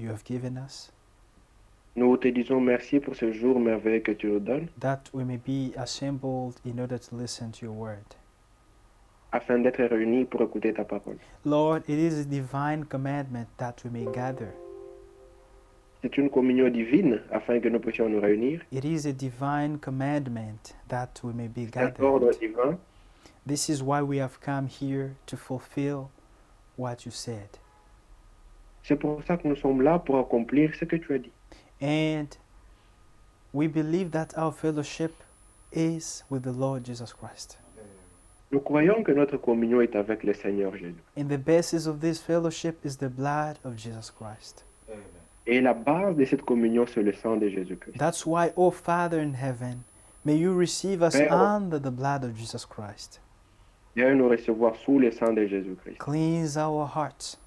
you have given us, Nous te disons merci pour ce jour merveilleux que tu nous donnes, that we may be assembled in order to listen to your word. afin d'être réunis pour écouter ta parole. Lord, it is a divine commandment that we may gather. C'est une communion divine afin que nous puissions nous réunir. It is a divine commandment that we may be C'est un ordre gathered. divin. This is why we have come here to fulfill what you said. C'est pour ça que nous sommes là pour accomplir ce que tu as dit. And we believe that our fellowship is with the Lord Jesus Christ. Nous croyons que notre communion est avec le Seigneur Jésus. And the basis of this fellowship is the blood of Jesus Christ. Et la base de cette communion, c'est le sang de Jésus-Christ. That's why, O Father in heaven, may you receive us Père, under the blood of Jesus Christ. Viens nous recevoir sous le sang de Jésus-Christ. Cleanse our hearts,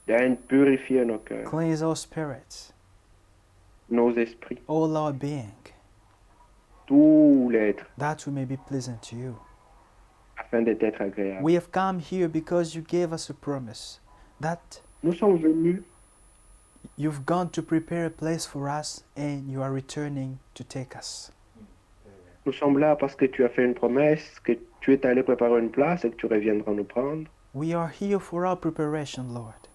Viens purifier nos cœurs, cleanse our spirits, nos esprits, all our being, tout l'être, that we may be pleasant to you. afin d'être agréable. We have come here because you gave us a promise that Nous sommes venus you've gone to prepare a place for us and you are returning to take us. Nous sommes là parce que tu as fait une promesse, que tu es allé préparer une place et que tu reviendras nous prendre. We are here for our preparation, Lord.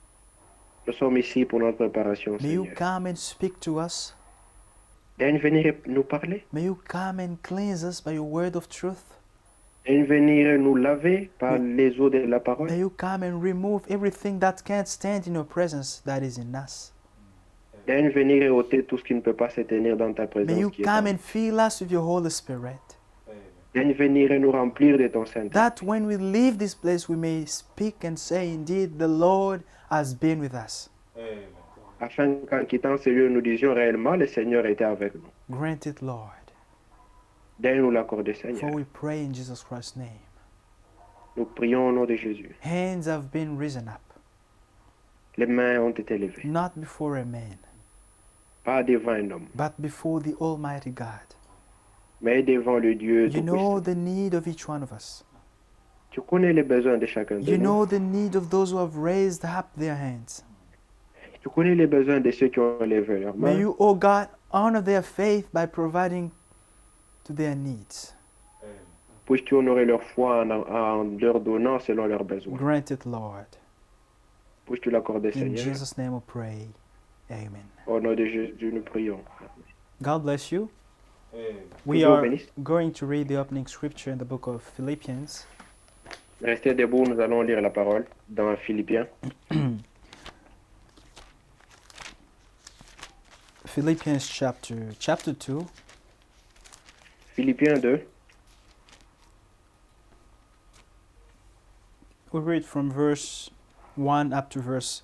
Nous sommes ici pour notre préparation, May you Seigneur. come and speak to us. Viens venir nous parler. May you come and cleanse us by your word of truth. Viens venir nous laver par les eaux de la parole. May you come and remove everything that can't stand in your presence that is in us. Viens venir ôter tout ce qui ne peut pas se tenir dans ta May you présence. qui est come en and fill us with your Holy Spirit. Viens venir nous remplir de ton Saint-Esprit. That when we leave this place, we may speak and say, indeed, the Lord has been with us. Afin qu'en quittant ce lieu, nous disions réellement, le Seigneur était avec nous. Grant it, Lord. Viens nous l'accorder, For Seigneur. we pray in Jesus Christ's name. Nous prions au nom de Jésus. Hands have been risen up, Les mains ont été levées. not before a man, Pas devant un homme, but before the Almighty God. mais devant le Dieu You know Tout-Puissant. the need of each one of us. Tu connais les besoins de chacun de You nous. know the need of those who have raised up their hands. Tu connais les besoins de ceux qui ont levé leurs May mains. you, O God, honor their faith by providing to their needs. Puisses-tu honorer leur foi en leur donnant selon leurs besoins. Grant it, Lord. Puisses-tu l'accorder, In Seigneur. Jesus' name we pray. Amen. Au nom de Jésus, nous prions. God bless you. Amen. We Dieu vous are bénisse. going to read the opening scripture in the book of Philippians. Restez debout, nous allons lire la parole dans Philippiens. Philippians chapter 2, Philippiens 2, we read from verse 1 up to verse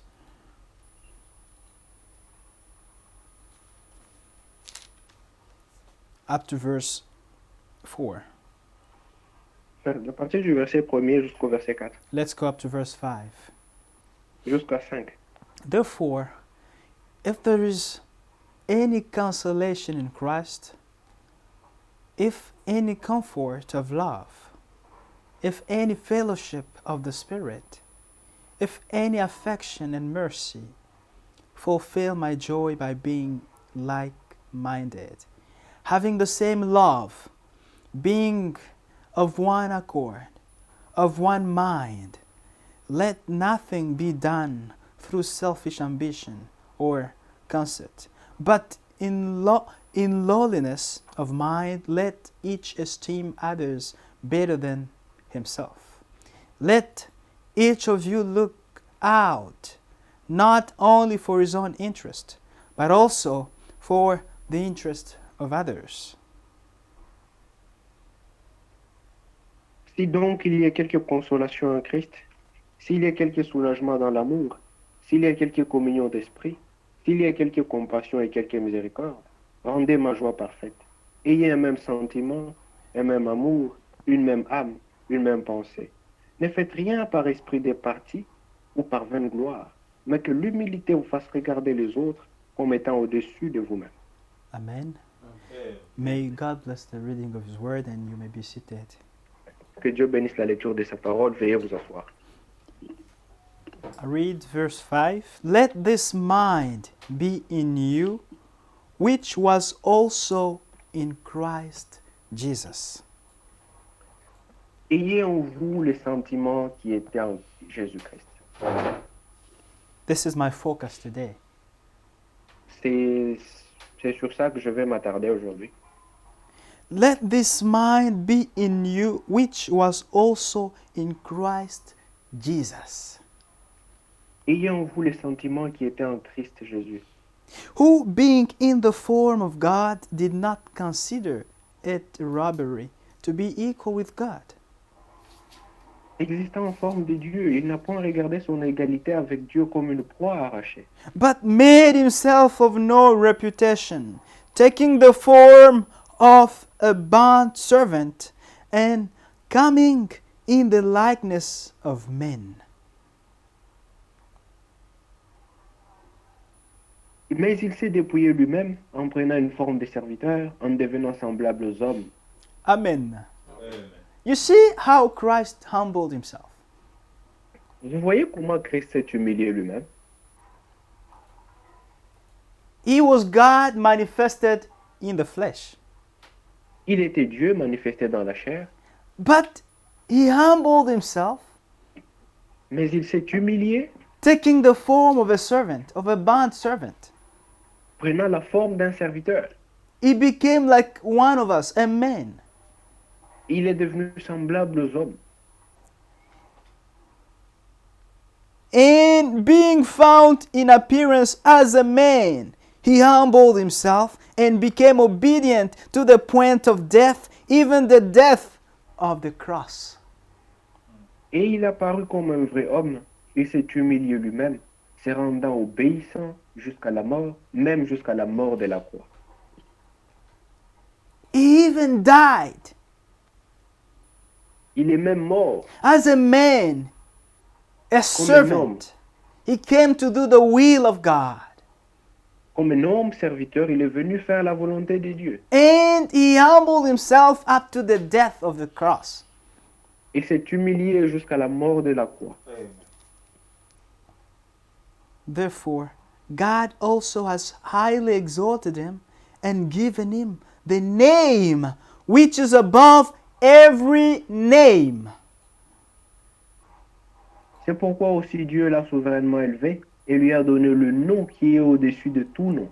up to verse 4. à partir du verset 1er jusqu'au verset 4, Let's go up to verse 5. jusqu'à 5. Therefore, if there is any consolation in Christ, if any comfort of love, if any fellowship of the Spirit, if any affection and mercy, fulfill my joy by being like-minded, having the same love, being of one accord, of one mind. Let nothing be done through selfish ambition or conceit, but in lowliness of mind, let each esteem others better than himself. Let each of you look out, not only for his own interest, but also for the interest of others. Si donc il y a quelque consolation en Christ, s'il y a quelque soulagement dans l'amour, s'il y a quelque communion d'esprit, s'il y a quelque compassion et quelque miséricorde, rendez ma joie parfaite. Ayez un même sentiment, un même amour, une même âme, une même pensée. Ne faites rien par esprit de parti ou par vaine gloire, mais que l'humilité vous fasse regarder les autres comme étant au-dessus de vous-même. Amen. Amen. May God bless the reading of His Word, and you may be seated. Que Dieu bénisse la lecture de sa parole. Veuillez vous asseoir. I read verse 5. Let this mind be in you, which was also in Christ Jesus. Ayez en vous les sentiments qui étaient en Jésus-Christ. This is my focus today. C'est sur ça que je vais m'attarder aujourd'hui. Let this mind be in you, which was also in Christ Jesus, Ayez en vous les sentiments qui étaient en Christ Jésus, who, being in the form of God, did not consider it robbery to be equal with God, existant en forme de Dieu, il n'a point regardé son égalité avec Dieu comme une proie arrachée, but made himself of no reputation, taking the form of a bond servant, and coming in the likeness of men. mais il s'est dépouillé lui-même en prenant une forme de serviteur, en devenant semblable aux hommes. Amen. You see how Christ humbled himself. Vous voyez comment Christ s'est humilié lui-même? He was God manifested in the flesh, Il était Dieu manifesté dans la chair, but he humbled himself, mais il s'est humilié, taking the form of a servant, of a bond servant. prenant la forme d'un serviteur. He became like one of us, a man. Il est devenu semblable aux hommes. And being found in appearance as a man, he humbled himself and became obedient to the point of death, even the death of the cross. Et il apparut comme un vrai homme, il s'est humilié lui-même, se rendant obéissant jusqu'à la mort, même jusqu'à la mort de la croix. He even died Il est même mort as a man, a servant. He came to do the will of God. comme un homme serviteur, il est venu faire la volonté de Dieu. And he humbled himself up to the death of the cross. Il s'est humilié jusqu'à la mort de la croix. Therefore, God also has highly exalted him and given him the name which is above every name. C'est pourquoi aussi Dieu l'a souverainement élevé et lui a donné le nom qui est au-dessus de tout nom.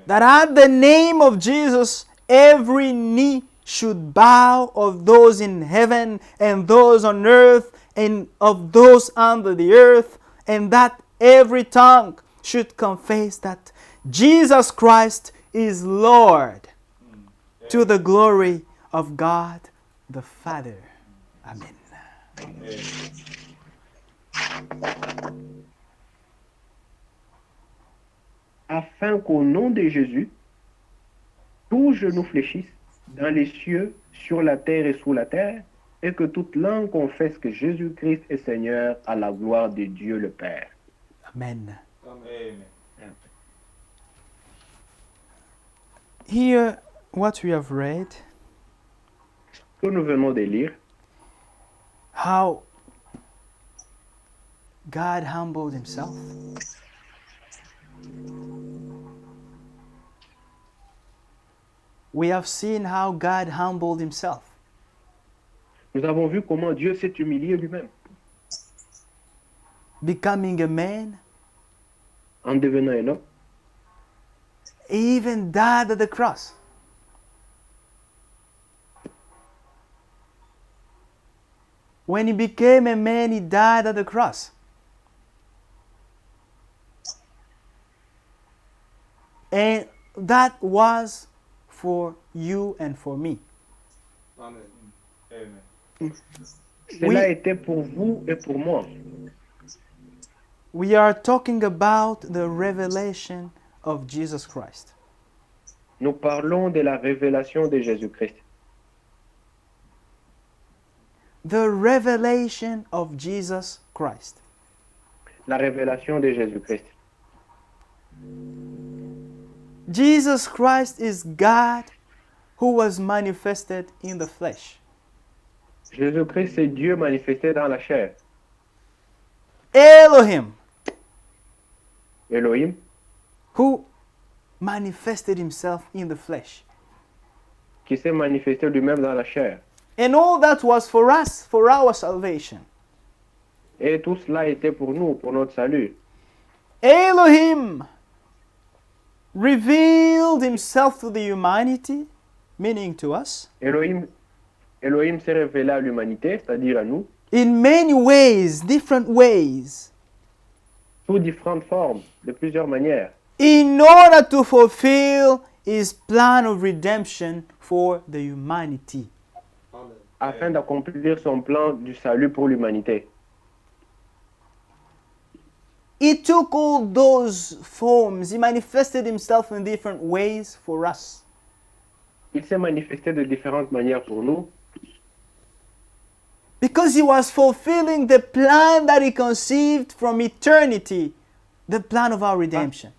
That at the name of Jesus, every knee should bow, of those in heaven and those on earth and of those under the earth, and that every tongue should confess that Jesus Christ is Lord, to the glory of God the Father. Amen. Afin qu'au nom de Jésus, tout genou fléchisse dans les cieux, sur la terre et sous la terre, et que toute langue confesse que Jésus-Christ est Seigneur à la gloire de Dieu le Père. Amen. Amen. Here, what we have read, Que nous venons de lire, how God humbled himself. We have seen how God humbled himself. nous avons vu comment Dieu s'est humilié lui-même Becoming a man, en devenant un homme. he even died at the cross. When he became a man, he died at the cross. And that was for you and for me. Amen. Amen. Cela était pour vous et pour moi. We are talking about the revelation of Jesus Christ. Nous parlons de la révélation de Jésus-Christ. The revelation of Jesus Christ. La révélation de Jésus-Christ. Jesus Christ is God who was manifested in the flesh. Jésus-Christ, c'est Dieu manifesté dans la chair. Elohim, Elohim, who manifested himself in the flesh. qui s'est manifesté lui-même dans la chair. And all that was for us, for our salvation. Et tout cela était pour nous, pour notre salut. Elohim revealed himself to the humanity, meaning to us, Elohim s'est révélé à l'humanité, c'est-à-dire à nous, in many ways, different ways, sous différentes formes, de plusieurs manières, in order to fulfill his plan of redemption for the humanity. Amen. afin d'accomplir son plan du salut pour l'humanité. He took all those forms. He manifested himself in different ways for us. Il s'est manifesté de différentes manières pour nous, Because he was fulfilling the plan that he conceived from eternity, the plan of our redemption.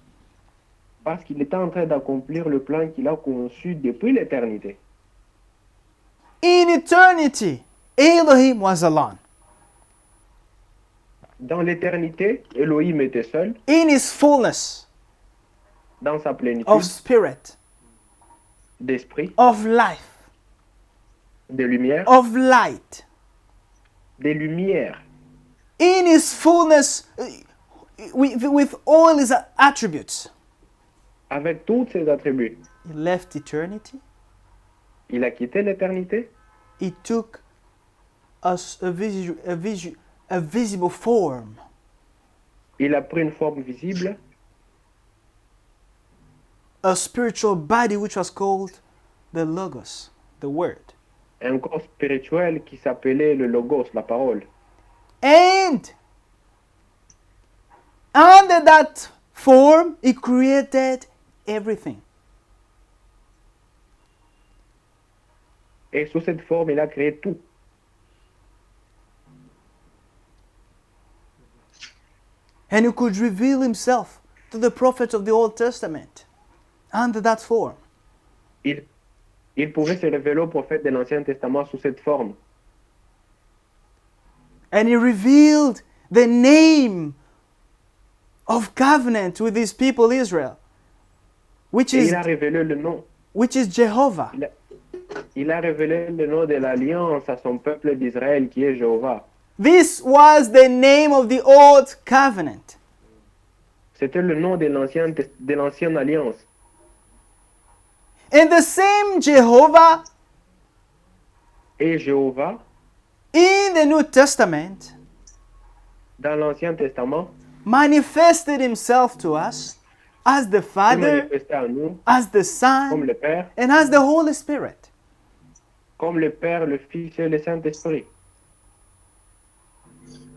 parce qu'il était en train d'accomplir le plan qu'il a conçu depuis l'éternité. In eternity, Elohim was alone. Dans l'éternité, Elohim était seul, In his fullness dans sa plénitude of spirit, d'esprit, of life, de lumière, of light. des lumières, In his fullness, with all his attributes. avec tous ses attributs. He left eternity. Il a quitté l'éternité, He took a visible form. il a pris une forme visible, A spiritual body which was called the Logos, the Word. un corps spirituel qui s'appelait le Logos, la parole. And under that form, he created everything. Et sous cette forme, il a créé tout. And he could reveal himself to the prophets of the Old Testament under that form. Il pouvait se révéler aux prophètes de l'Ancien Testament sous cette forme. And he revealed the name of covenant with his people Israel, which Et is il a révélé le nom. Jehovah. Il a révélé le nom de l'alliance à son peuple d'Israël qui est Jéhovah. This was the name of the old covenant. C'était le nom de l'ancienne alliance. And the same Jehovah Et Jéhovah, in the New Testament dans l'Ancien Testament, manifested himself to us as the s'est Father, manifesté à nous as the comme Son, le Père, and as the Holy Spirit. comme le Père, le Fils et le Saint-Esprit.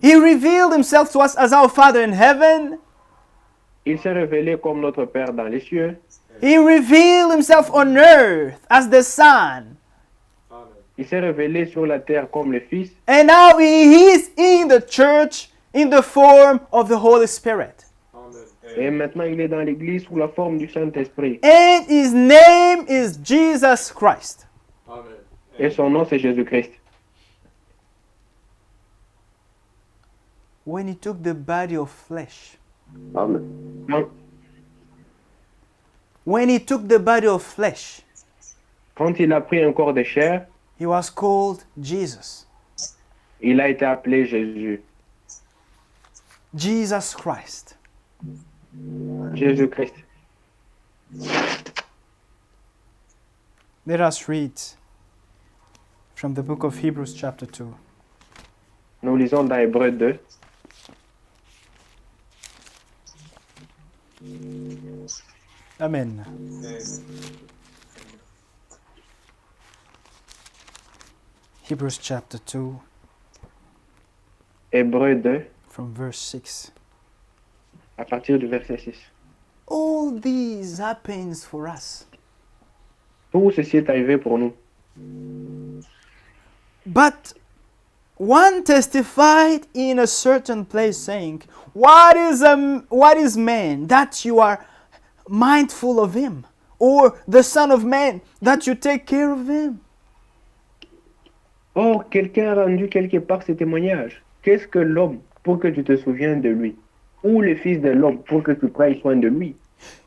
He revealed himself to us as our Father in heaven. Il s'est révélé comme notre Père dans les cieux. He revealed himself on earth as the Son. Amen. Il s'est révélé sur la terre comme le Fils. And now he is in the church in the form of the Holy Spirit. Amen. Et maintenant, il est dans l'Église sous la forme du Saint-Esprit. And his name is Jesus Christ. Amen. Et son nom, c'est Jésus-Christ. When he took the body of flesh, Amen. when he took the body of flesh, Quand il a pris un corps de chair, he was called Jesus. il a été appelé Jésus. Jesus Christ. Jésus-Christ. Let us read from the book of Hebrews chapter 2. Nous lisons dans Hébreux 2. Amen. Amen. Hebrews chapter 2 Hébreux 2, from verse 6. à partir du verset 6. All these happens for us. Tout ceci est arrivé pour nous. But one testified in a certain place, saying, what is man that you are mindful of him? Or the Son of Man that you take care of him? Or, quelqu'un a rendu quelque part ce témoignage. Qu'est-ce que l'homme pour que tu te souviennes de lui, ou le Fils de l'homme pour que tu prennes soin de lui.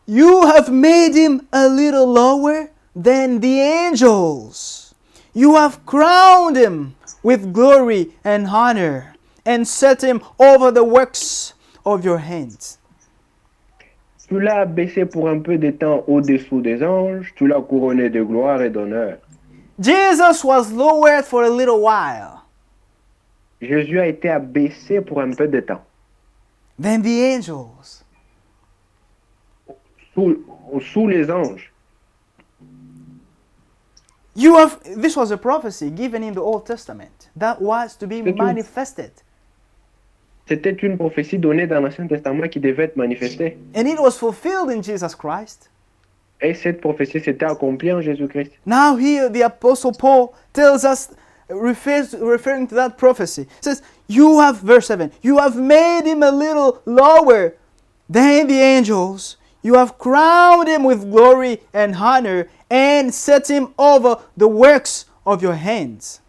You have made him a little lower than the angels. You have crowned him with glory and honor and set him over the works of your hands. Tu l'as abaissé pour un peu de temps au-dessous des anges, tu l'as couronné de gloire et d'honneur. Jesus was lowered for a little while Jésus a été abaissé pour un peu de temps, than the angels. sous les anges. This was a prophecy given in the Old Testament that was to be C'est une- manifested. C'était une prophétie donnée dans l'Ancien Testament qui devait être manifestée. And it was fulfilled in Jesus Christ. Et cette prophétie s'était accomplie en Jésus-Christ. Now here the Apostle Paul tells us, referring to that prophecy, says, you have, verse 7, you have made him a little lower than the angels. You have crowned him with glory and honor and set him over the works of your hands.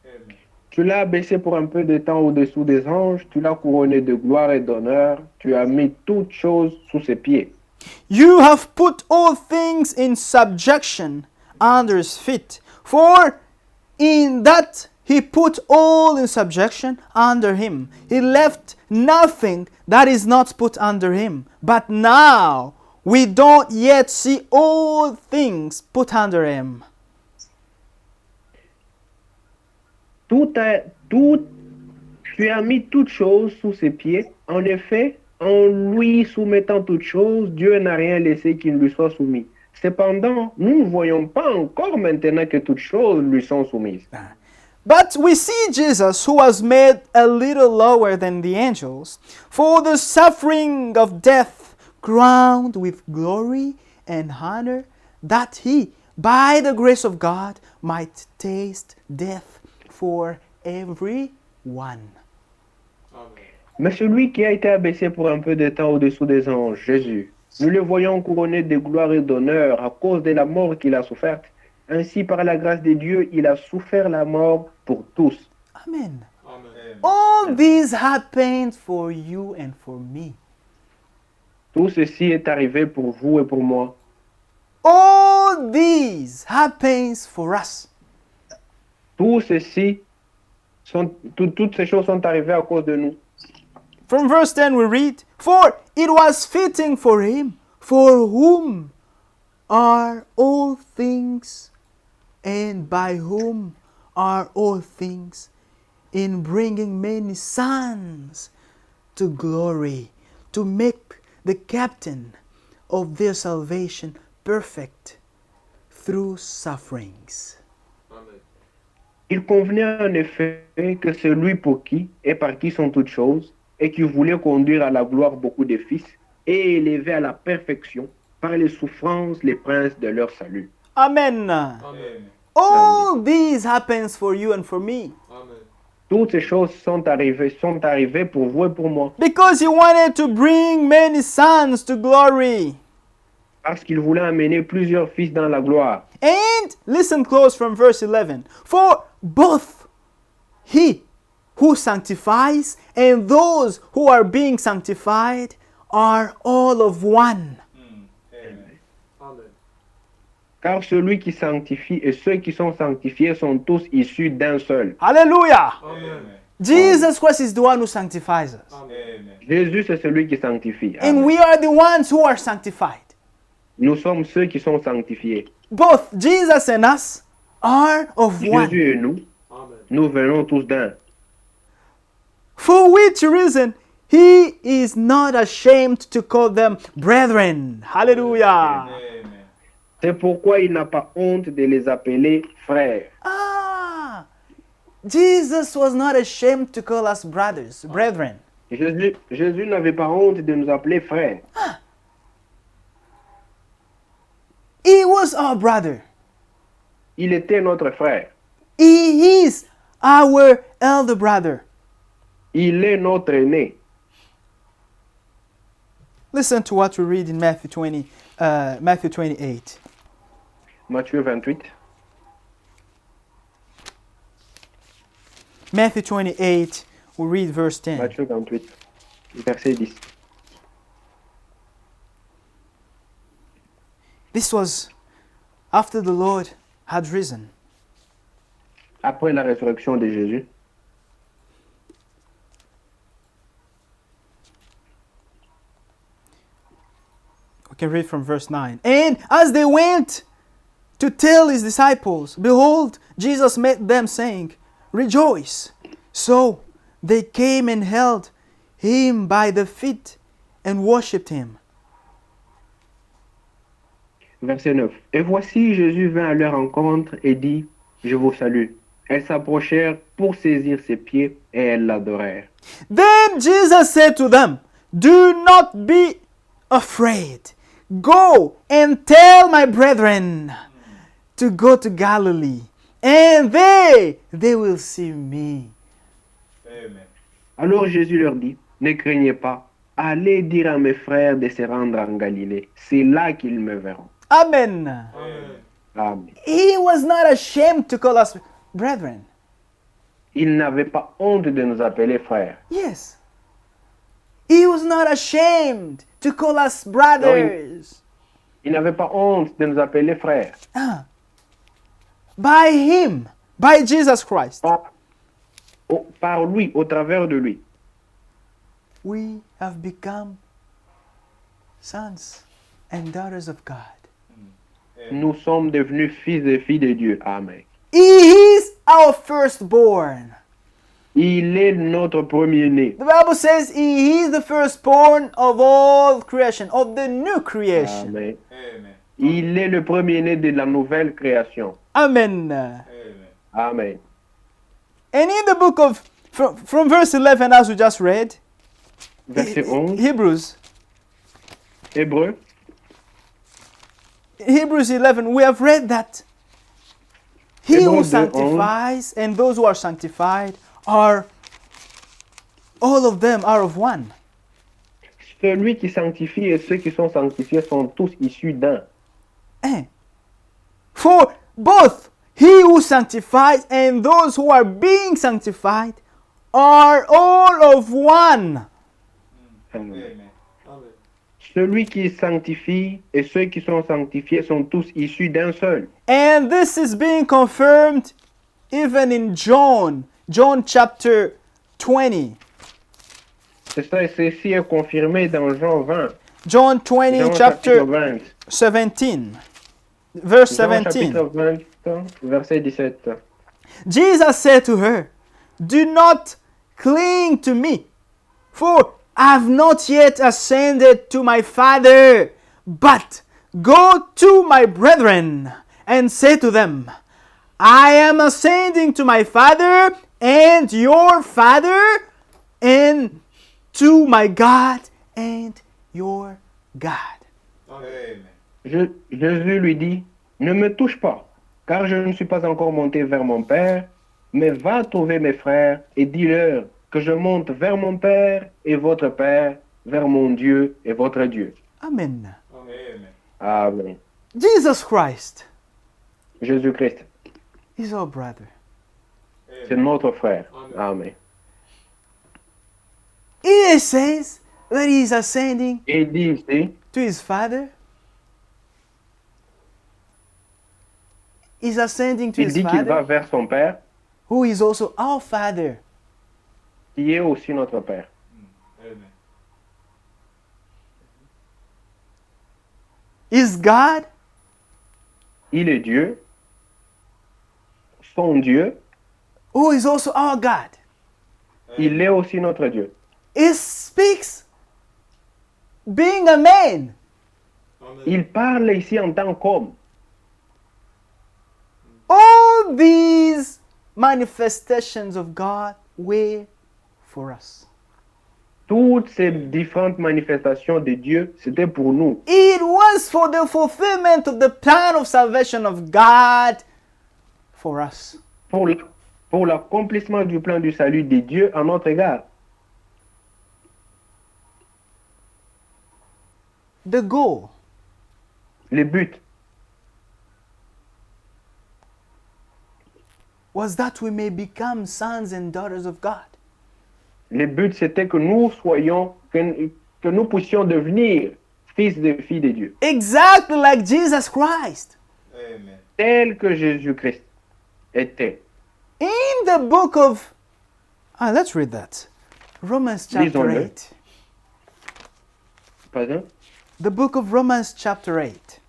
Amen. Tu l'as abaissé pour un peu de temps au-dessous des anges, tu l'as couronné de gloire et d'honneur, tu as mis toutes choses sous ses pieds. You have put all things in subjection under his feet. For in that he put all in subjection under him. He left nothing that is not put under him. But now we don't yet see all things put under him. Tu as mis toutes choses sous ses pieds. En effet, en lui soumettant toutes choses, Dieu n'a rien laissé qui ne lui soit soumis. Cependant, nous ne voyons pas encore maintenant que toutes choses lui sont soumises. But we see Jesus, who was made a little lower than the angels, for the suffering of death, crowned with glory and honor, that he, by the grace of God, might taste death for everyone. Amen. Mais celui qui a été abaissé pour un peu de temps au-dessous des anges, Jésus, nous le voyons couronné de gloire et d'honneur à cause de la mort qu'il a soufferte. Ainsi, par la grâce de Dieu, il a souffert la mort pour tous. Amen. Amen. All these happened for you and for me. Tout ceci est arrivé pour vous et pour moi. All these happens for us. Tout ceci, toutes ces choses sont arrivées à cause de nous. From verse 10 we read, For it was fitting for him, for whom are all things, and by whom are all things, in bringing many sons to glory, to make the captain of their salvation perfect through sufferings. Amen. Il convenait en effet que celui pour qui et par qui sont toutes choses, et qui voulait conduire à la gloire beaucoup de fils, et élever à la perfection par les souffrances les princes de leur salut. Amen. Amen. All these happens for you and for me. Amen. Toutes ces choses sont arrivées pour vous et pour moi, Because he wanted to bring many sons to glory. parce qu'il voulait amener plusieurs fils dans la gloire. And listen close from verse 11. For both he who sanctifies and those who are being sanctified are all of one. Amen. Amen. Car celui qui sanctifie et ceux qui sont sanctifiés sont tous issus d'un seul. Hallelujah. Amen. Jesus Christ is the one who sanctifies us. Amen. Jésus, c'est celui qui sanctifie. And Amen. we are the ones who are sanctified. Nous sommes ceux qui sont sanctifiés. Both Jesus and us are of one. Jésus et nous, Amen. nous venons tous d'un. For which reason he is not ashamed to call them brethren. Hallelujah. Amen. C'est pourquoi il n'a pas honte de les appeler frères. Ah, Jesus was not ashamed to call us brothers, brethren. Jésus n'avait pas honte de nous appeler frères. He was our brother. Il était notre frère. He is our elder brother. Il est notre aîné. Listen to what we read in Matthew 28. Matthieu 28. Matthew 28, We read verse 10. Matthieu 28, verset 10. This was after the Lord had risen. Après la résurrection de Jésus, We can read from verse 9. And as they went to tell his disciples, behold, Jesus met them, saying, Rejoice. So they came and held him by the feet and worshipped him. verset 9. Et voici, Jésus vint à leur rencontre et dit, je vous salue. Elles s'approchèrent pour saisir ses pieds et elles l'adorèrent. Then Jesus said to them, Do not be afraid. Go and tell my brethren to go to Galilee, and they will see me. Amen. Alors Jésus leur dit, ne craignez pas, allez dire à mes frères de se rendre en Galilée. C'est là qu'ils me verront. Amen. Amen. Amen. He was not ashamed to call us brethren. Il n'avait pas honte de nous appeler frères. Yes. He was not ashamed to call us brothers. Il n'avait pas honte de nous appeler frères. By him, by Jesus Christ, Par lui, au travers de lui. we have become sons and daughters of God. Nous sommes devenus fils et filles de Dieu. Amen. He is our firstborn. Il est notre premier-né. The Bible says he is the firstborn of all creation, of the new creation. Amen. Amen. Il est le premier-né de la nouvelle création. Amen. Amen. Amen. And in the book of, from verse 11 as we just read, Verset 11, Hebrews Hébreu, Hebrews 11, we have read that he who Hebrews 11. sanctifies and those who are sanctified are, all of them are of one. celui qui sanctifie et ceux qui sont sanctifiés sont tous issus d'un. For both he who sanctifies and those who are being sanctified are all of one. Amen. Amen. Amen. Celui qui sanctifie et ceux qui sont sanctifiés sont tous issus d'un seul. And this is being confirmed even in John chapter 20. C'est ça, et ceci est confirmé dans Jean 20. John 20, Jean chapter chapitre 20. 17, verse Jean 17. chapitre 20, verset 17. Jesus said to her, Do not cling to me, for I have not yet ascended to my Father, but go to my brethren and say to them, I am ascending to my Father and your Father, and to my God and your God. Amen. Jésus lui dit, ne me touche pas, car je ne suis pas encore monté vers mon Père, mais va trouver mes frères et dis-leur que je monte vers mon Père et votre Père, vers mon Dieu et votre Dieu. Amen. Amen. Amen. Jesus Christ Jésus-Christ, is our brother. c'est notre frère. Amen. Amen. He says that he is ascending Et il dit ici, to his Father. He's ascending to il his dit qu'il va Father, vers son Père, who is also our Father. qui est aussi notre Père. Amen. Is God, Il est Dieu, son Dieu, who is also our God. il est aussi notre Dieu. He speaks being a man. Amen. Il parle ici en tant qu'homme. All these manifestations of God were for us. Toutes ces différentes manifestations de Dieu, c'était pour nous. It was for the fulfillment of the plan of salvation of God for us. Pour l'accomplissement du plan du salut de Dieu à notre égard. The goal Le but, was that we may become sons and daughters of God. Le but, c'était que nous soyons, que nous puissions devenir fils et filles de Dieu, Exactly like Jesus Christ. Amen. tel que Jésus-Christ était. In the book of, let's read that. Romans chapter Lisons-le. 8. Pardon? The book of Romans chapter 8.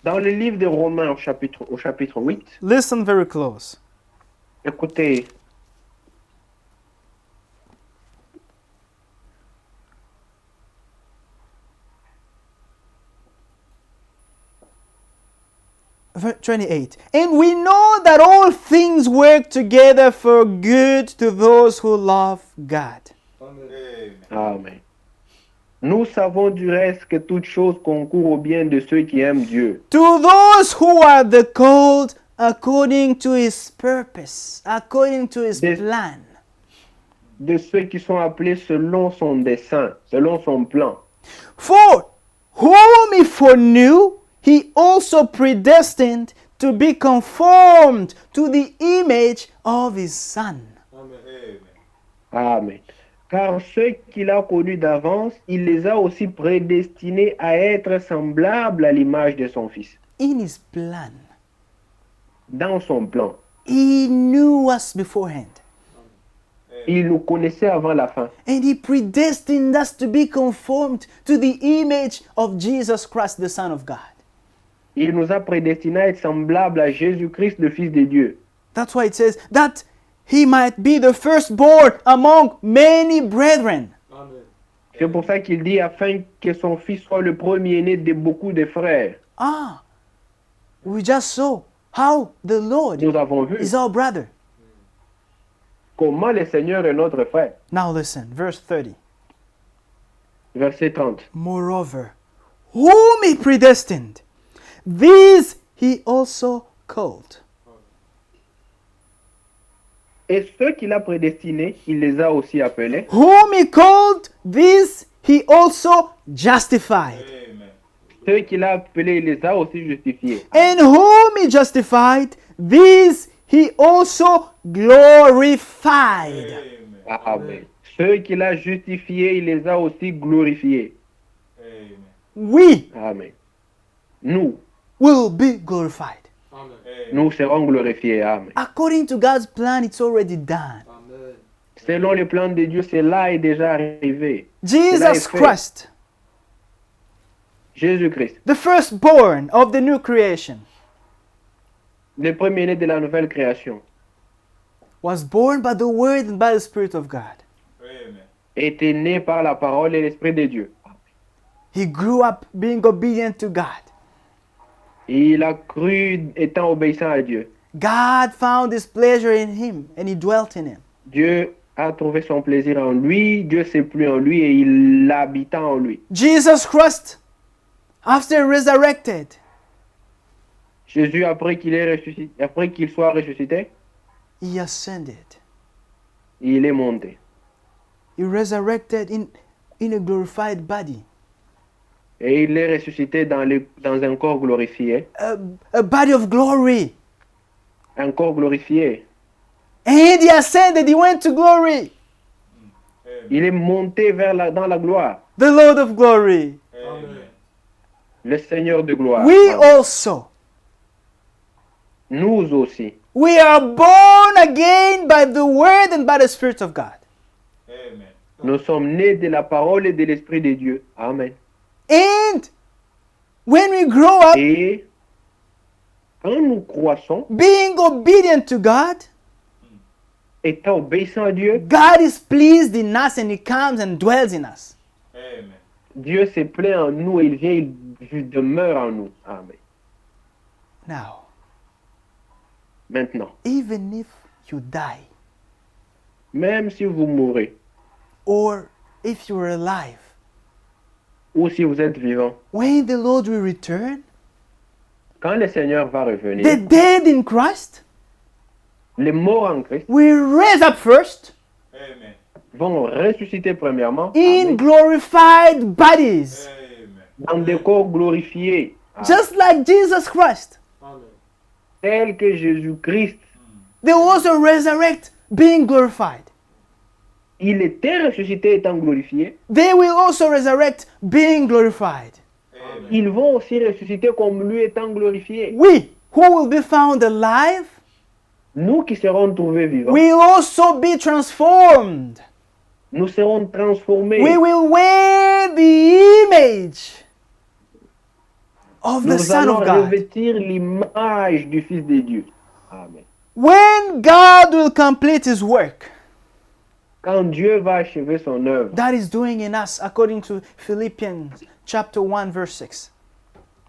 Dans le livre de Romains au chapitre 8, Listen very close. écoutez, Verse 28. And we know that all things work together for good to those who love God. Amen. Amen. Nous savons du reste que toute chose concourt au bien de ceux qui aiment Dieu, To those who are the called according to his purpose, according to his This- plan. de ceux qui sont appelés selon son dessein, selon son plan. For whom he foreknew, he also predestined to be conformed to the image of his Son. Amen. Amen. Car ceux qu'il a connus d'avance, il les a aussi prédestinés à être semblables à l'image de son Fils. In his plan, Dans son plan, he knew us beforehand. il nous connaissait avant la fin. And he predestined us to be conformed to the image of Jesus Christ, the Son of God. Il nous a prédestinés à être semblables à Jésus-Christ, le Fils de Dieu. That's why it says that he might be the firstborn among many brethren. Amen. C'est pour ça qu'il dit afin que son Fils soit le premier-né de beaucoup de frères. We just saw how the Lord Nous avons vu is our brother. comment le Seigneur est notre frère. Now listen, verse 30. Verset 30. Moreover, whom he predestined, these he also called. Et ceux qu'il a prédestinés, il les a aussi appelés. Whom he called, these he also justified. Amen. Ceux qu'il a appelés, il les a aussi justifiés. And whom he justified, these he also glorified. Amen. Amen. Ceux qu'il a justifiés, il les a aussi glorifiés. Amen. We Amen. Nous, will be glorified. Amen. nous serons glorifiés. Amen. According to God's plan, it's already done. Amen. Selon le plan de Dieu, cela est déjà arrivé. Jesus est fait. Christ, Jésus-Christ, the firstborn of the new creation, le premier-né de la nouvelle création, was born by the Word and by the Spirit of God. Amen. était né par la parole et l'Esprit de Dieu. He grew up being obedient to God. Et il a cru étant obéissant à Dieu. God found his pleasure in him and he dwelt in him. Dieu a trouvé son plaisir en lui, Dieu s'est plu en lui et il habita en lui. Jesus Christ, after resurrected, Jésus, après qu'il soit ressuscité, he ascended. il est monté. He resurrected in a glorified body, Et il est ressuscité dans un corps glorifié. a body of glory. Un corps glorifié. And he ascended, he went to glory. Il est monté dans la gloire. The Lord of glory. Amen. Le Seigneur de gloire. We Amen. also, Nous aussi. we are born again by the Word and by the Spirit of God. Amen. Nous sommes nés de la parole et de l'Esprit de Dieu. Amen. And when we grow up Et quand nous croissons, being obedient to God, étant obéissants à Dieu, God is pleased in us and he comes and dwells in us. Amen. Dieu se plaît en nous et il vient, il demeure en nous. Amen. Now, Maintenant, even if you die même si vous mourrez or if you are alive, ou si vous êtes vivant, when the Lord will return, quand le Seigneur va the revenir, dead in Christ les morts en Christ will raise up first Amen. vont ressusciter premièrement in Amen, glorified bodies, Amen. dans des corps glorifiés, Amen, just like Jesus Christ. Amen. tels que Jésus-Christ. They will also resurrect being glorified. il était ressuscité étant glorifié, they will also resurrect being glorified. Amen. ils vont aussi ressusciter comme lui étant glorifié. We, who will be found alive, Nous qui serons trouvés vivants, will also be transformed. nous serons transformés. We will wear the image of the Nous Son allons of God. revêtir l'image du Fils de Dieu. Amen. When God will complete His work Quand Dieu va achever son œuvre, that is doing in us, according to Philippians chapter 1, verse 6.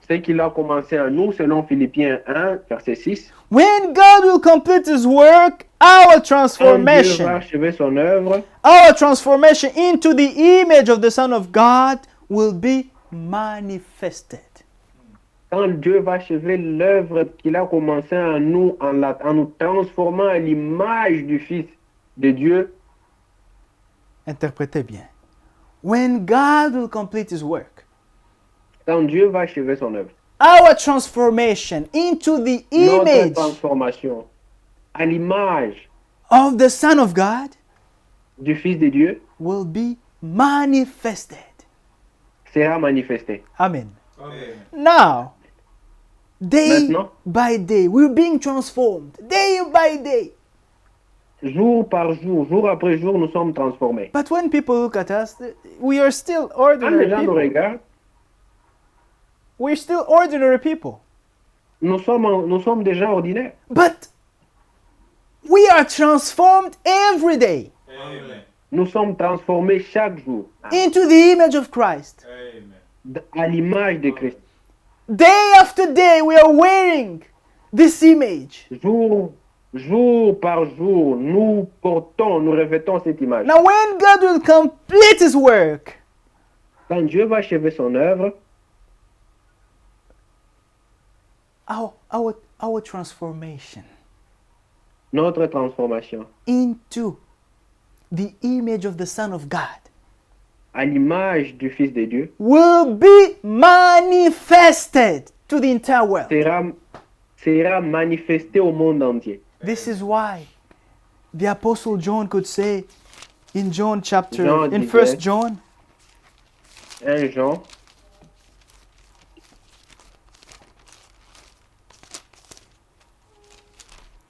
ce qu'il a commencé en nous, selon Philippiens 1, verset 6. When God will complete His work, our Quand Dieu va transformation achever son œuvre, into the image of the Son of God will be manifested. quand Dieu va achever l'œuvre qu'il a commencé en nous, en nous transformant à l'image du Fils de Dieu, Interprétez bien. When God will complete His work, quand Dieu va achever son œuvre, our transformation into the notre image transformation à l'image of the Son of God du Fils de Dieu will be manifested. sera manifestée. Amen. Amen. Now, day Maintenant, by day, we're being transformed. Day by day. jour par jour, jour après jour, nous sommes transformés. But when people look at us, we are still Quand les ordinary gens nous people. regardent, We're still ordinary people. nous sommes des gens ordinaires. But we are transformed every day Amen. Nous sommes transformés chaque jour into the image of Christ. Amen. à l'image de Christ. Day after day, we are wearing this image. Jour par jour, nous revêtons cette image. Now, when God will complete His work, Quand Dieu va achever son œuvre, our transformation notre transformation into the image of the Son of God à l'image du Fils de Dieu will be manifested to the entire world. sera manifestée au monde entier. This is why the Apostle John could say in Jean in disait- 1 John, 1 Jean,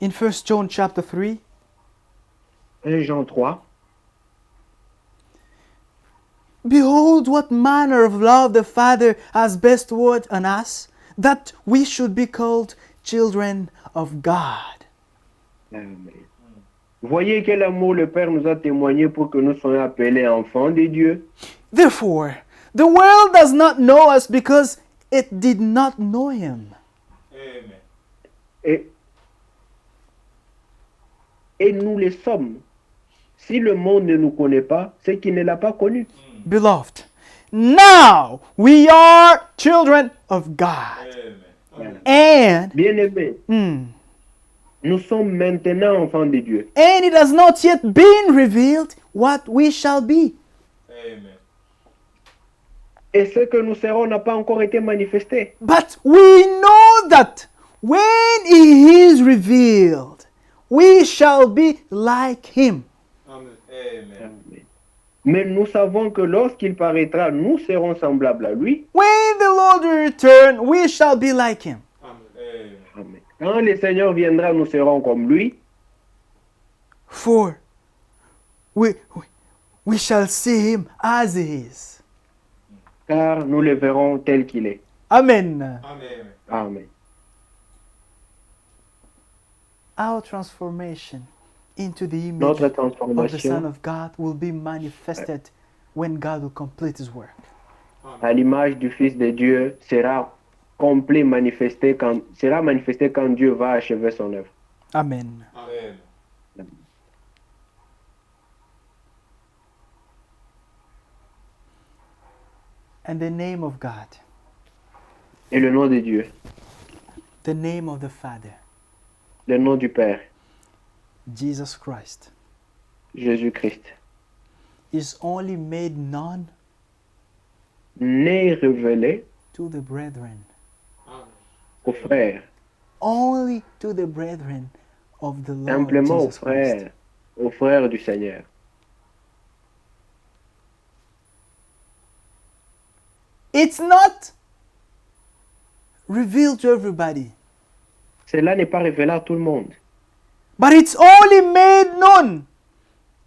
in 1 John chapter 3, 1 Jean 3, behold what manner of love the Father has bestowed on us, that we should be called children of God. Amen. Voyez quel amour le Père nous a témoigné pour que nous soyons appelés enfants de Dieu. Therefore, the world does not know us because it did not know Him. Amen. Et nous le sommes. Si le monde ne nous connaît pas, c'est qu'il ne l'a pas connu. Beloved, now we are children of God. Amen. And Bien-aimés, nous sommes maintenant enfants de Dieu. it has not yet been revealed what we shall be. Amen. Et ce que nous serons n'a pas encore été manifesté. But we know that when He is revealed, we shall be like Him. Amen. Amen. Mais nous savons que lorsqu'il paraîtra, nous serons semblables à lui. When the Lord will return, we shall be like Him. Amen. Amen. Quand le Seigneur viendra, nous serons comme lui. For we shall see Him as He is. Car nous le verrons tel qu'il est. Amen. Amen. Amen. Our transformation into the image Notre of the Son transformation of God will be manifested when God will complete His work. à l'image du Fils de Dieu sera manifestée quand Dieu va achever son œuvre. Amen. Amen. And the name of God, Et le nom de Dieu, the name of the Father, le nom du Père, Jesus Christ, Jésus-Christ, is only made known n'est révélé to the brethren, aux frères, only to the brethren of the Lord simplement aux Jesus Christ. frères du Seigneur. It's not revealed to everybody, Cela n'est pas révélé à tout le monde. but it's only made known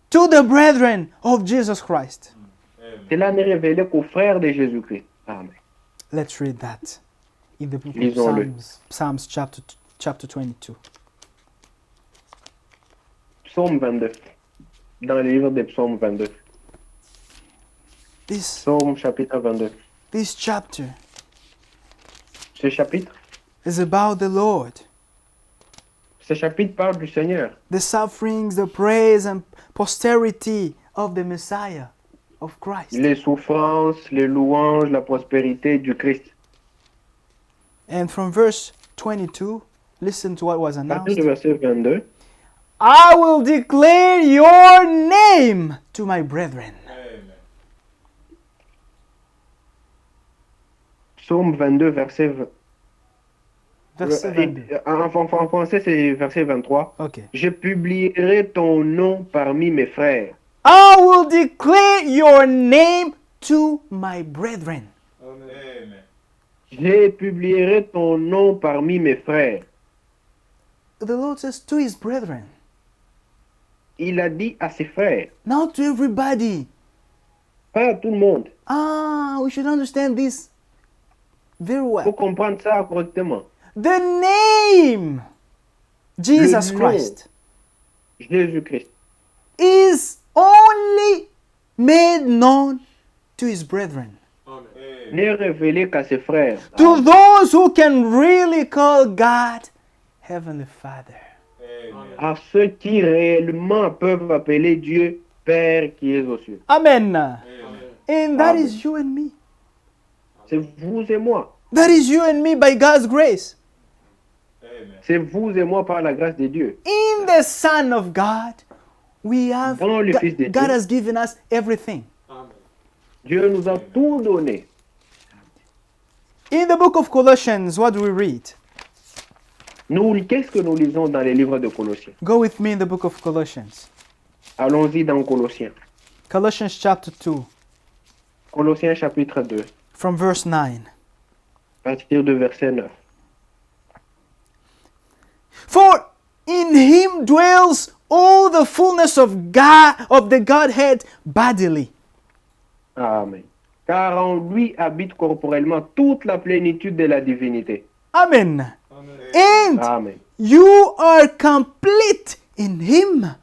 to the brethren of Jesus Christ. Amen. Cela n'est révélé qu'aux frères de Jésus-Christ. Amen. Let's read that in the book of Lisons-le. Psalms chapter 22. Psaume 22. Dans le livre des psaumes 22. This Psaume chapitre 22. chapter Ce chapitre, is about the Lord, ce chapitre parle du Seigneur. the sufferings, the praise, and posterity of the Messiah, of Christ. Les souffrances, les louanges, la prospérité du Christ. And from verse 22, listen to what was À partir announced. du verset 22, I will declare your name to my brethren. Amen. psaume 22, verset... Verset 22. En français, c'est verset 23. Okay. Je publierai ton nom parmi mes frères. I will declare your name to my brethren. Amen. Je publierai ton nom parmi mes frères. The Lord says to his brethren, Il a dit à ses frères, not to everybody. pas à tout le monde. We should understand this very Il faut well. comprendre ça correctement. The name Jesus nom. Christ Jésus-Christ is only made known to his brethren. Amen. n'est révélé qu'à ses frères. To those who can really call God Heavenly Father. Amen. À ceux qui réellement peuvent appeler Dieu Père qui est aux cieux. Amen. Amen. And that Amen. is you and me. C'est vous et moi. That is you and me by God's grace. Amen. C'est vous et moi par la grâce de Dieu. In the Son of God, we have Dans le Fils de God Dieu. has given us everything. Amen. Dieu nous a tout donné. In the book of Colossians, what do we read? Nous, qu'est-ce que nous lisons dans les livres de Colossiens? Go with me in the book of Colossians. Allons-y dans Colossiens. Colossians chapter 2, Colossiens chapitre 2, from verse 9. à partir de verset 9. For in him dwells all the fullness of God, of the Godhead bodily. Amen. Car en lui habite corporellement toute la plénitude de la divinité. Amen. Amen. And Amen. you are complete in him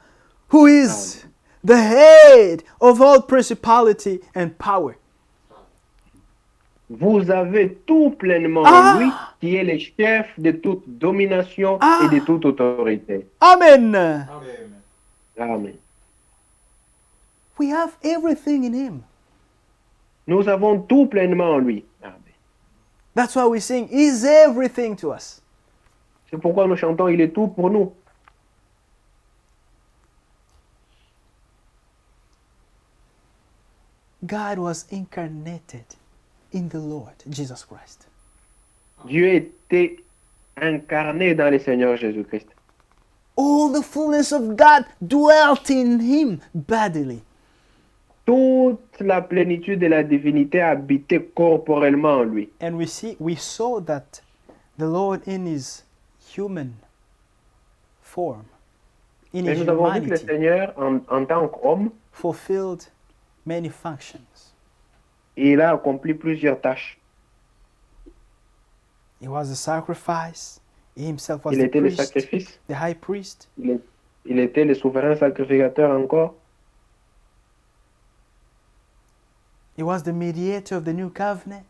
who is the head of all principality and power. Vous avez tout pleinement Ah. en lui, qui est le chef de toute domination Ah. et de toute autorité. Amen. Amen. Amen. We have everything in him. Nous avons tout pleinement en lui. Amen. That's why we sing, He's everything to us. C'est pourquoi nous chantons, il est tout pour nous. God was incarnated in the Lord Jesus Christ. Dieu était incarné dans le Seigneur Jésus-Christ. All the fullness of God dwelt in him bodily. Toute la plénitude de la divinité habitait corporellement en lui. And we saw that the Lord in his human form, in Et his nous avons vu que le humanity, Seigneur, en tant qu'homme, fulfilled many functions. il a accompli plusieurs tâches. He was a sacrifice. He himself was Il the était le priest, sacrifice, the high priest. il était le souverain sacrificateur encore. He was the mediator of the new covenant.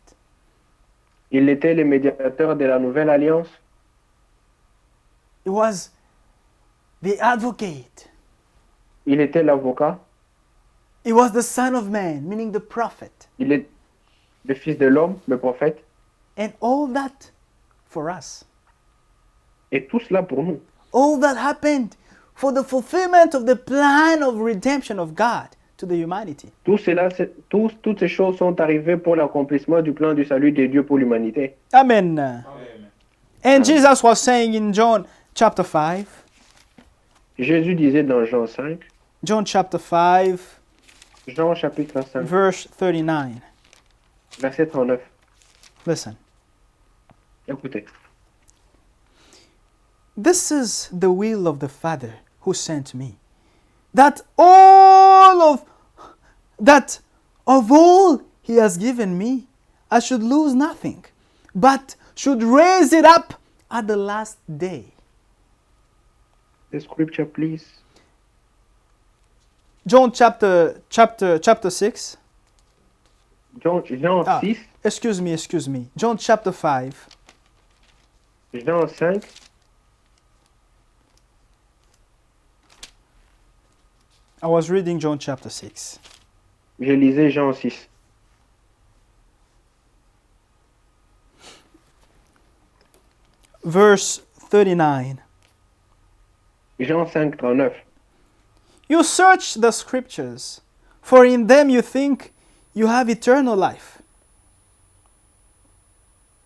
Il était le médiateur de la nouvelle alliance. He was the advocate. Il était l'avocat. He was the Son of Man, meaning the prophet. Il est le fils de l'homme, le prophète. And all that for us. Et tout cela pour nous. All that happened for the fulfillment of the plan of redemption of God to the humanity. Tout cela, toutes ces choses sont arrivées pour l'accomplissement du plan du salut de Dieu pour l'humanité. Amen. Amen. And Jesus was saying in John chapter 5, Jésus disait dans Jean 5, John chapter 5, Jean chapitre 5, verse 39. Verset 39. Listen. Écoutez. This is the will of the Father who sent me, that of all he has given me, I should lose nothing, but should raise it up at the last day. The scripture, please. John chapter 6. Jean 6, Excuse me. John chapter 5. Jean 5. I was reading John chapter 6. Je lisais Jean 6. Verse 39. Jean 5, 39. You search the scriptures, for in them you think you have eternal life.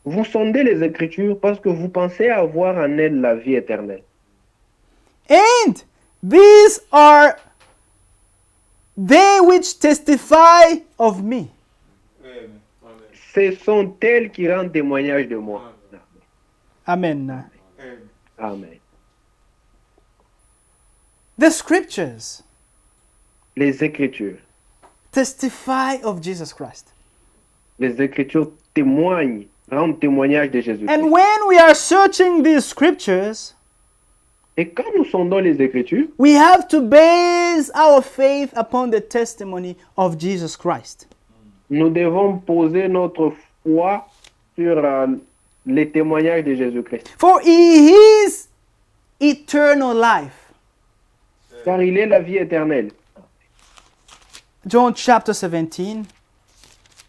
Vous sondez les Écritures parce que vous pensez avoir en elles la vie éternelle. And these are they which testify of me. Amen. Amen. Ce sont elles qui rendent témoignage de moi. Amen. Amen. Amen. The scriptures Les Écritures. testify of Jesus Christ. Les Écritures témoignent, rendent témoignage de Jésus. And when we are searching these scriptures, Et quand nous sondons les Écritures, we have to base our faith upon the testimony of Jesus Christ. nous devons poser notre foi sur les témoignages de Jésus-Christ. For he is eternal life. Car il est la vie éternelle. John chapter 17,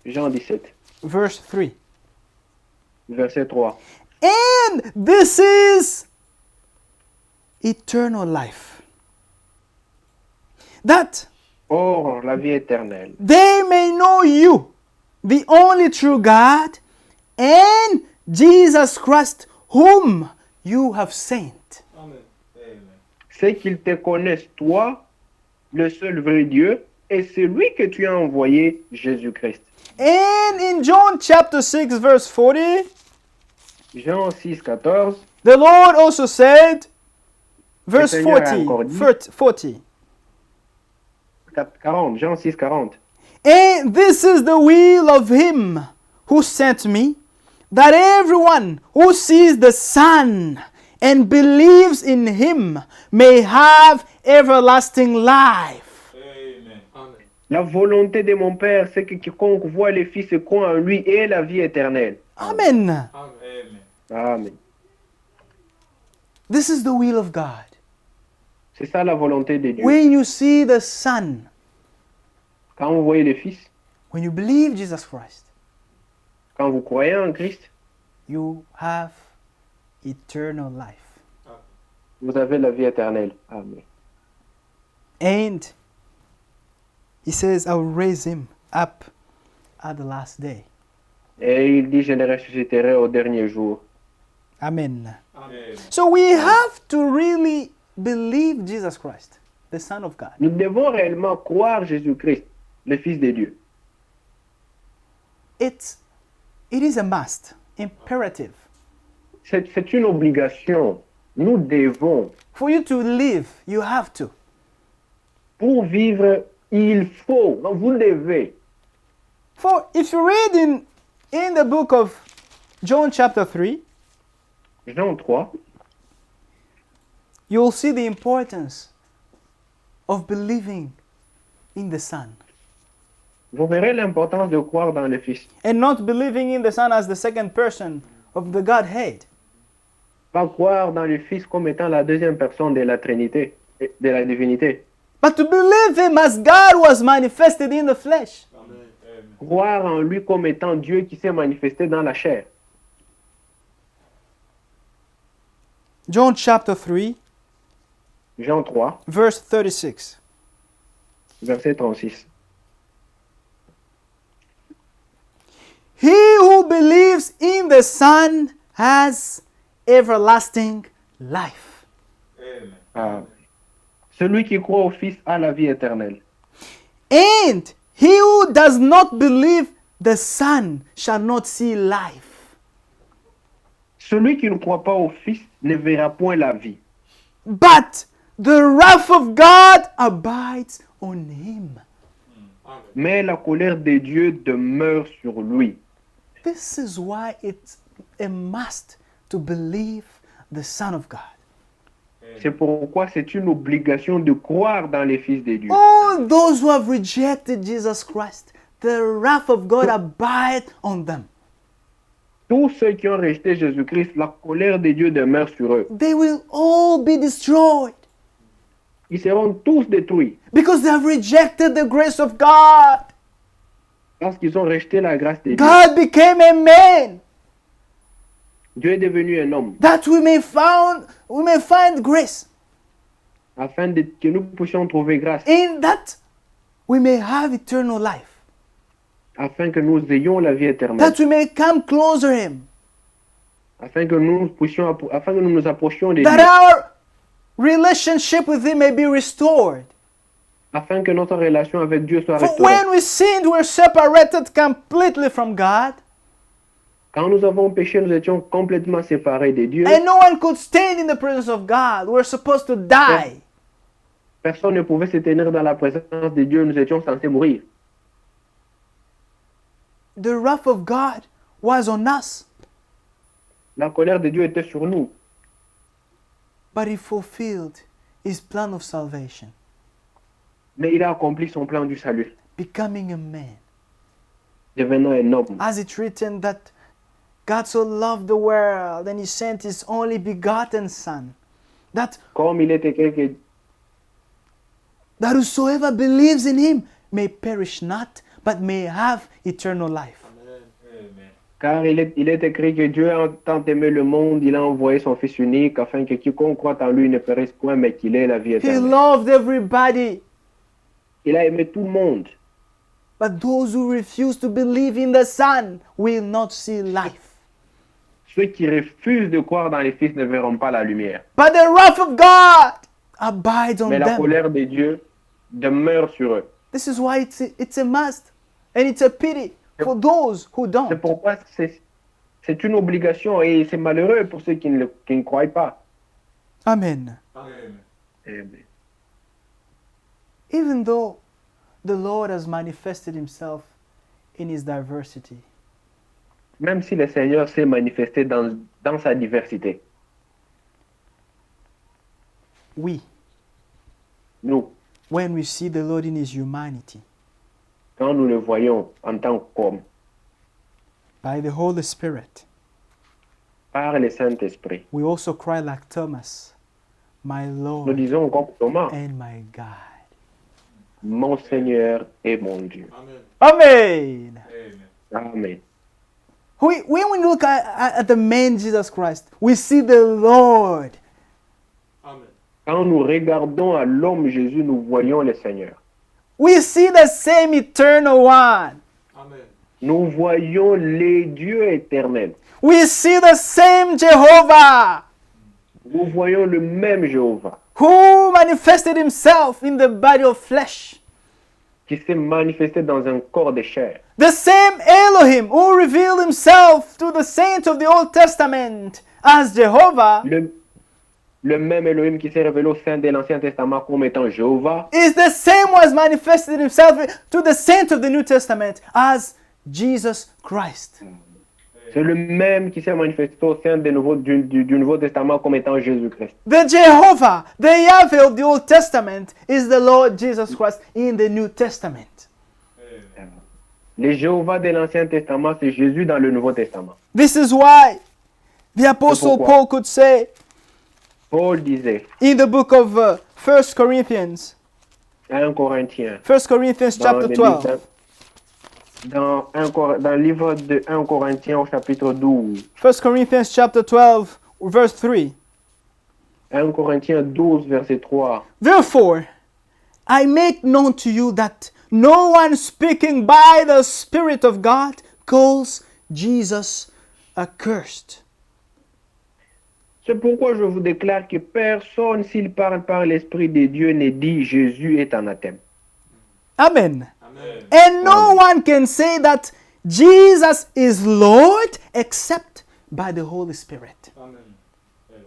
Jean 17, verse 3. verset 3. And this is eternal life, that Or, la vie éternelle, they may know you, the only true God, and Jesus Christ, whom you have sent. Amen. Amen. c'est qu'ils te connaissent, toi, le seul vrai Dieu, et celui que tu as envoyé, Jésus-Christ. And in John chapter 6, verse 40, Jean 6, 14. the Lord also said, verse Le Seigneur a 40, encore dit. 40, 40, Jean 6, 40. and this is the will of him who sent me, that everyone who sees the Son and believes in him may have everlasting life. Amen. Amen. La volonté de mon Père, c'est que quiconque voit le Fils et croit en lui ait la vie éternelle. Amen. Amen. Amen. This is the will of God. C'est ça la volonté de Dieu. When you see the Son, Quand vous voyez le Fils, when you believe Jesus Christ, quand vous croyez en Christ, you have eternal life. vous avez la vie éternelle. Amen. And he says, I will raise him up at the last day. Et il dit, je le ressusciterai au dernier jour. Amen. Amen. So we have to really believe Jesus Christ, the Son of God. Nous devons réellement croire Jésus-Christ, le Fils de Dieu. It is a must, imperative. C'est une obligation. Nous devons. For you to live, you have to. Pour vivre, il faut. Vous devez. For if you read in the book of John chapter 3, Jean 3, you'll see the importance of believing in the Son. vous verrez l'importance de croire dans le Fils. And not believing in the Son as the second person of the Godhead. Pas croire dans le Fils comme étant la deuxième personne de la Trinité, de la divinité. But to believe him as God was manifested in the flesh. Amen. Amen. Croire en lui comme étant Dieu qui s'est manifesté dans la chair. John chapter 3, Jean 3, verse 36. verset 36. He who believes in the Son has everlasting life. Amen. Ah. Celui qui croit au Fils a la vie éternelle. And he who does not believe the Son shall not see life. Celui qui ne croit pas au Fils ne verra point la vie. But the wrath of God abides on him. Mais la colère de Dieu demeure sur lui. This is why it's a must to believe the Son of God. C'est pourquoi c'est une obligation de croire dans les fils de Dieu. All those who have rejected Jesus Christ, the wrath of God abides on them. Tous ceux qui ont rejeté Jésus-Christ, la colère de Dieu demeure sur eux. They will all be destroyed Ils seront tous détruits because they have rejected the grace of God. parce qu'ils ont rejeté la grâce de Dieu. God became a man Dieu est devenu un homme that we may find grace, afin que nous puissions trouver grâce, in that we may have eternal life, afin que nous ayons la vie éternelle, that we may come closer to him, afin que nous nous approchions de that Dieu, our relationship with him may be restored. afin que notre relation avec Dieu soit For restaurée. when we sinned, we were separated completely from God, Quand nous avons péché, nous étions complètement séparés de Dieu. and no one could stand in the presence of God. We were supposed to die. Personne ne pouvait se tenir dans la présence de Dieu. Nous étions censés mourir. The wrath of God was on us, La colère de Dieu était sur nous. but he fulfilled his plan of salvation, Mais il a accompli son plan du salut, becoming a man. devenant un homme. As it's written that God so loved the world and he sent his only begotten Son, that Comme il est écrit whosoever believes in him may perish not, but may have eternal life. Amen. car il est écrit que Dieu a tant aimé le monde, il a envoyé son Fils unique, afin que quiconque croit en lui ne périsse point, mais qu'il ait la vie He éternelle. loved everybody, Il a aimé tout le monde. but those who refuse to believe in the Son will not see life. Ceux qui refusent de croire dans les Fils ne verront pas la lumière. But the wrath of God abides on Mais la them. colère de Dieu demeure sur eux. This is why it's a must, and it's a pity for those who C'est don't. pourquoi c'est une obligation et c'est malheureux pour ceux qui ne croient pas. Amen. Amen. Amen. Even though the Lord has manifested himself in his diversity, Même si le Seigneur s'est manifesté dans sa diversité, we, nous, when we see the Lord in his humanity, quand nous le voyons en tant qu'homme, by the Holy Spirit, par le Saint-Esprit, we also cry like Thomas, my nous Lord disons comme Thomas, and my God. mon Seigneur et mon Dieu. Amen. Amen. Amen. Amen. When we look at the man Jesus Christ, we see the Lord. Amen. Quand nous regardons à l'homme Jésus, nous voyons le Seigneur. We see the same eternal one. Amen. Nous voyons les dieux éternels. We see the same Jehovah Nous voyons le même Jéhovah who manifested himself in the body of flesh. qui s'est manifesté dans un corps de chair. The same Elohim who revealed himself to the saints of the Old Testament as Jehovah Le même Elohim qui s'est révélé au sein de l'Ancien Testament comme étant Jéhovah is the same who has manifested himself to the saints of the New Testament as Jesus Christ. C'est le même qui s'est manifesté au sein du Nouveau Testament comme étant Jésus-Christ. The Jehovah, the Yahweh of the Old Testament is the Lord Jesus Christ in the New Testament. Amen. Le Jéhovah de l'Ancien Testament, c'est Jésus dans le Nouveau Testament. This is why the Apostle pourquoi. Paul could say Paul disait, in the book of 1 Corinthians, 1 Corinthiens, 1 Corinthians dans chapter le 12, livre- dans le livre de 1 Corinthiens au chapitre 12, 1 Corinthians chapter 12, verse 3. 1 Corinthiens 12, verset 3. Therefore, I make known to you that no one speaking by the Spirit of God calls Jesus accursed. C'est pourquoi je vous déclare que personne, s'il parle par l'Esprit de Dieu, ne dit Jésus est anathème. Amen. Amen. And no one can say that Jesus is Lord except by the Holy Spirit. Amen. Amen.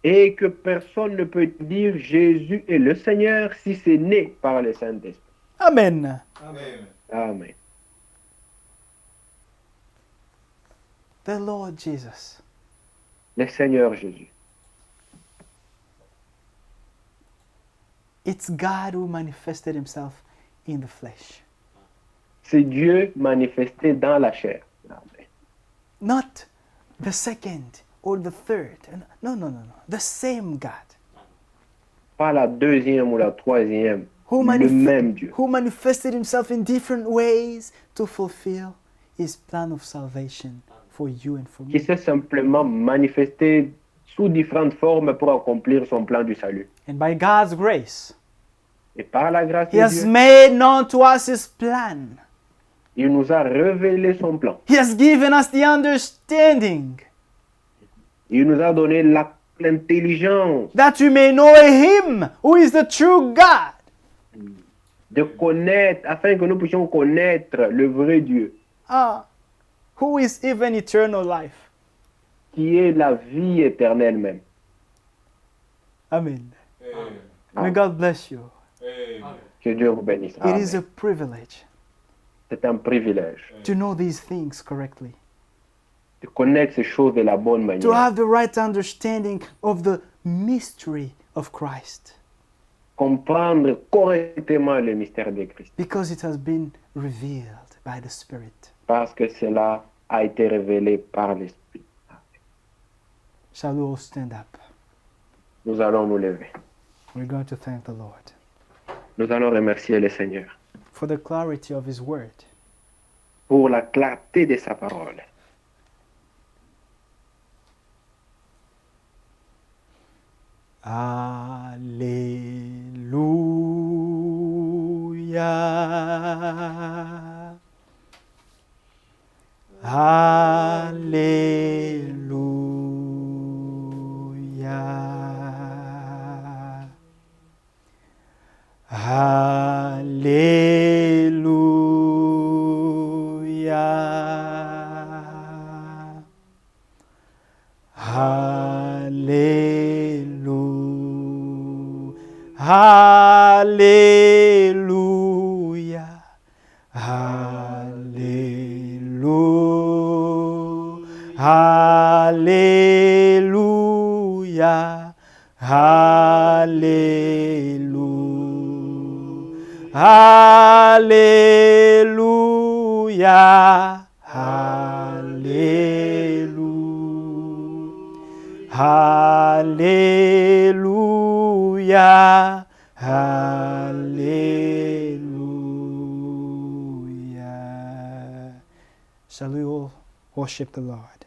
Et que personne ne peut dire Jésus est le Seigneur si c'est né par le Saint-Esprit. Amen. Amen. Amen. The Lord Jesus. Le Seigneur Jésus. It's God who manifested himself in the flesh. C'est Dieu manifesté dans la chair. Amen. Not the second or the third. No, no, no, no. The same God Pas la deuxième ou la troisième. who, Le même Dieu. who manifested himself in different ways to fulfill his plan of salvation for you and for Qui me. s'est simplement manifesté sous différentes formes pour accomplir son plan du salut. And by God's grace, Et par la grâce he de has Dieu, made known to us his plan. il nous a révélé son plan. He has given us the understanding Il nous a donné l'intelligence that we may know him who is the true God. de connaître, afin que nous puissions connaître le vrai Dieu, Who is even eternal life. qui est la vie éternelle même. Amen. Amen. May God bless you. Amen. Que Dieu vous bénisse. It is a Amen. privilege C'est un privilège to know these things correctly, de connaître ces choses de la bonne to manière, have the right understanding of the mystery of Christ, comprendre correctement le mystère de Christ, because it has been revealed by the Spirit. parce que cela a été révélé par l'Esprit. Shall we all stand up? Nous allons nous lever. We're going to thank the Lord Nous allons remercier le Seigneur for the clarity of His Word. pour la clarté de sa parole. Alleluia. Alleluia. Alleluia. Hallelujah. Hallelujah. Hallelujah. Hallelujah. Hallelujah. Hallelujah. Hallelujah. Shall we all worship the Lord?